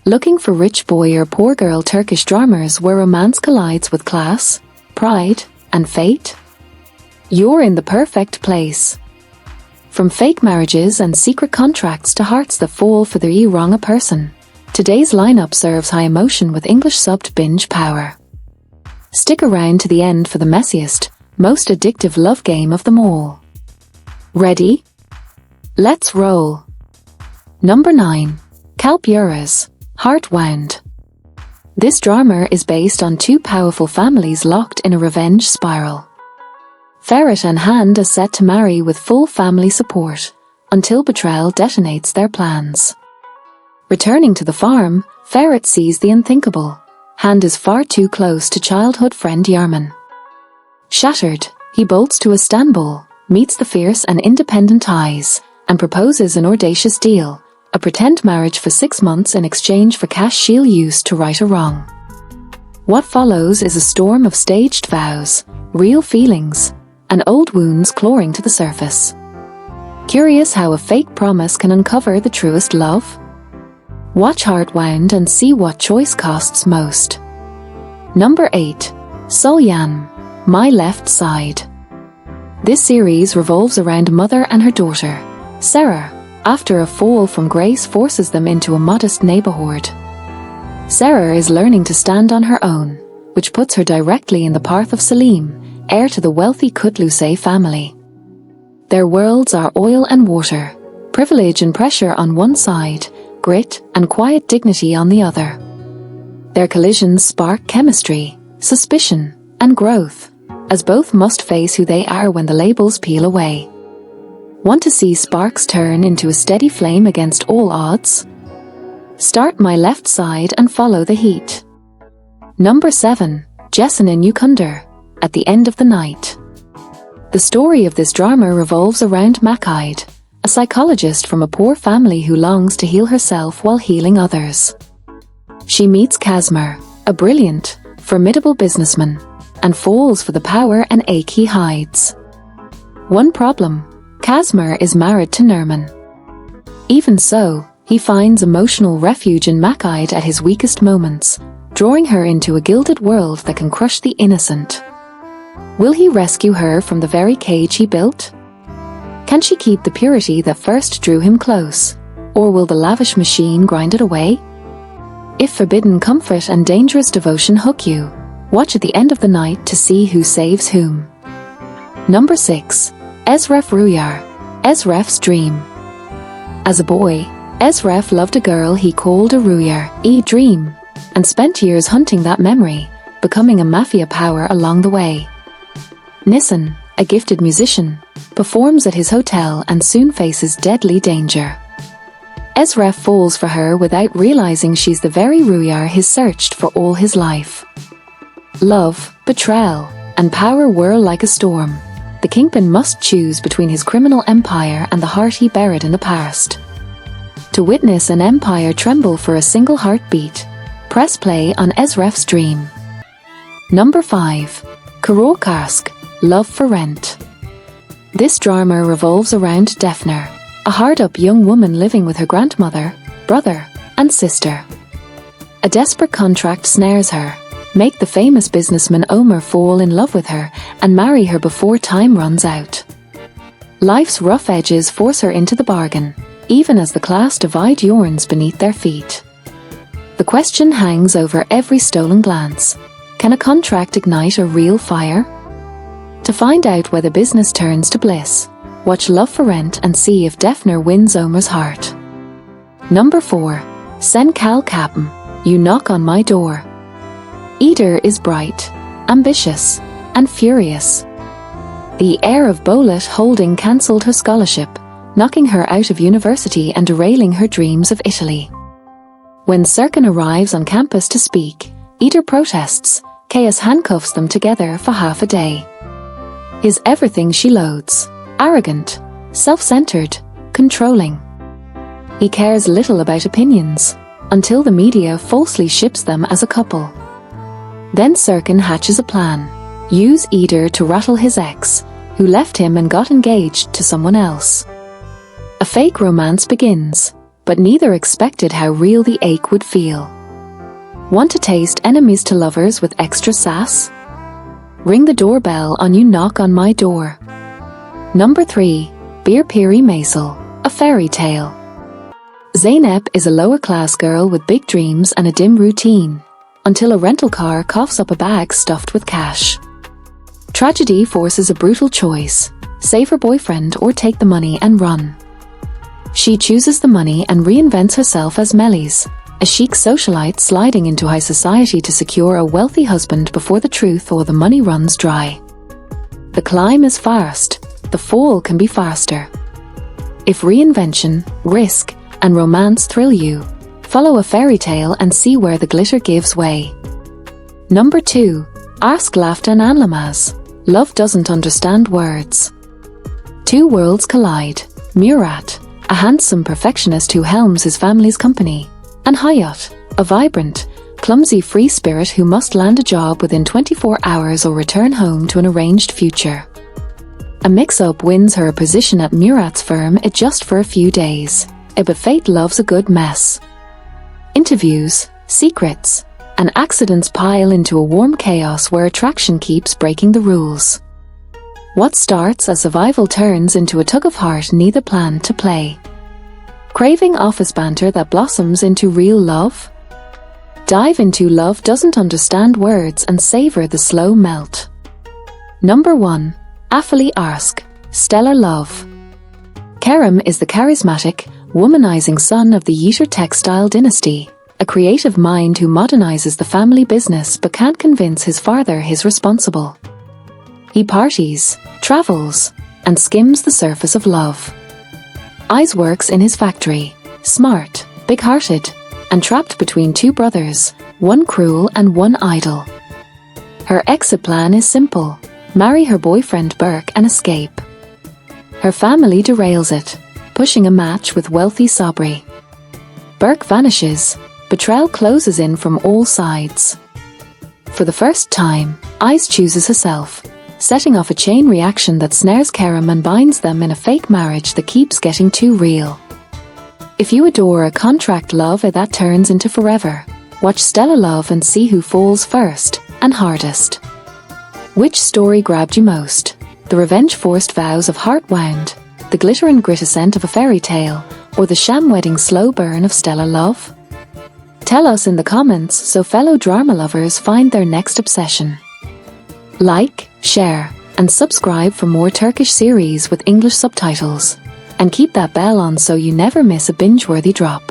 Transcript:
Looking for rich boy or poor girl Turkish dramas where romance collides with class, pride, and fate? You're in the perfect place. From fake marriages and secret contracts to hearts that fall for the wrong person, today's lineup serves high emotion with English subbed binge power. Stick around to the end for the messiest, most addictive love game of them all. Ready? Let's roll. Number 9. Kalp Heartwound. This drama is based on two powerful families locked in a revenge spiral. Ferret and Hand are set to marry with full family support, until betrayal detonates their plans. Returning to the farm, Ferret sees the unthinkable. Hand is far too close to childhood friend Yarman. Shattered, he bolts to Istanbul, meets the fierce and independent Eyes, and proposes an audacious deal, a pretend marriage for 6 months in exchange for cash she'll use to right a wrong. What follows is a storm of staged vows, real feelings, and old wounds clawing to the surface. Curious how a fake promise can uncover the truest love? Watch Heartwound and see what choice costs most. Number 8. Solyan, My Left Side. This series revolves around a mother and her daughter, Sarah, after a fall from grace forces them into a modest neighborhood. Sarah is learning to stand on her own, which puts her directly in the path of Selim, heir to the wealthy Kutluse family. Their worlds are oil and water, privilege and pressure on one side, grit and quiet dignity on the other. Their collisions spark chemistry, suspicion, and growth, as both must face who they are when the labels peel away. Want to see sparks turn into a steady flame against all odds? Start My Left Side and follow the heat. Number 7. Jessenin Yukunder, At the End of the Night. The story of this drama revolves around Makide, a psychologist from a poor family who longs to heal herself while healing others. She meets Kazmir, a brilliant, formidable businessman, and falls for the power and ache he hides. One problem: Kazmir is married to Nerman. Even so, he finds emotional refuge in Makide at his weakest moments, drawing her into a gilded world that can crush the innocent. Will he rescue her from the very cage he built? Can she keep the purity that first drew him close, or will the lavish machine grind it away? If forbidden comfort and dangerous devotion hook you, watch at the end of the night to see who saves whom. Number 6. Ezref Rüyar, Ezref's Dream. As a boy, Ezref loved a girl he called a Rüyar, a dream, and spent years hunting that memory, becoming a mafia power along the way. Nisan, a gifted musician, performs at his hotel and soon faces deadly danger. Ezref falls for her without realizing she's the very Rüyar he's searched for all his life. Love, betrayal, and power whirl like a storm. The kingpin must choose between his criminal empire and the heart he buried in the past. To witness an empire tremble for a single heartbeat, press play on Ezref's Dream. Number 5. Kiralık Aşk, Love for Rent. This drama revolves around Defner, a hard-up young woman living with her grandmother, brother, and sister. A desperate contract snares her. Make the famous businessman Omer fall in love with her and marry her before time runs out. Life's rough edges force her into the bargain, even as the class divide yawns beneath their feet. The question hangs over every stolen glance: can a contract ignite a real fire? To find out whether business turns to bliss, watch Love for Rent and see if Defner wins Omer's heart. Number 4. Sen Çal Kapımı, You Knock on My Door. Eder is bright, ambitious, and furious. The heir of Bolet Holding cancelled her scholarship, knocking her out of university and derailing her dreams of Italy. When Serkan arrives on campus to speak, Eder protests. Chaos handcuffs them together for half a day. He's everything she loathes: arrogant, self-centered, controlling. He cares little about opinions, until the media falsely ships them as a couple. Then Serkan hatches a plan: use Eder to rattle his ex, who left him and got engaged to someone else. A fake romance begins, but neither expected how real the ache would feel. Want to taste enemies to lovers with extra sass? Ring the doorbell on You Knock on My Door. Number 3. Bir Peri Masalı, a fairy tale. Zeynep is a lower-class girl with big dreams and a dim routine, until a rental car coughs up a bag stuffed with cash. Tragedy forces a brutal choice: save her boyfriend or take the money and run. She chooses the money and reinvents herself as Melis, a chic socialite sliding into high society to secure a wealthy husband before the truth or the money runs dry. The climb is fast, the fall can be faster. If reinvention, risk, and romance thrill you, follow a fairy tale and see where the glitter gives way. Number 2. Aşk Laftan Anlamaz, Love Doesn't Understand Words. Two worlds collide: Murat, a handsome perfectionist who helms his family's company, and Hayat, a vibrant, clumsy free spirit who must land a job within 24 hours or return home to an arranged future. A mix-up wins her a position at Murat's firm just for a few days, but fate loves a good mess. Interviews, secrets, and accidents pile into a warm chaos where attraction keeps breaking the rules. What starts as survival turns into a tug-of-heart neither planned to play. Craving office banter that blossoms into real love? Dive into Love Doesn't Understand Words and savor the slow melt. Number 1. Afili Aşk, Stellar Love. Kerem is the charismatic, womanizing son of the Yiğit textile dynasty, a creative mind who modernizes the family business but can't convince his father he's responsible. He parties, travels, and skims the surface of love. Ice works in his factory, smart, big-hearted, and trapped between two brothers, one cruel and one idle. Her exit plan is simple: marry her boyfriend Berk and escape. Her family derails it, pushing a match with wealthy Sabri. Berk vanishes, betrayal closes in from all sides. For the first time, Ice chooses herself, setting off a chain reaction that snares Kerem and binds them in a fake marriage that keeps getting too real. If you adore a contract love that turns into forever, watch Stellar Love and see who falls first and hardest. Which story grabbed you most? The revenge-forced vows of Heartwound, the glitter and grit ascent of a fairy tale, or the sham wedding slow burn of Stellar Love? Tell us in the comments so fellow drama lovers find their next obsession. Like, share, and subscribe for more Turkish series with English subtitles. And keep that bell on so you never miss a binge-worthy drop.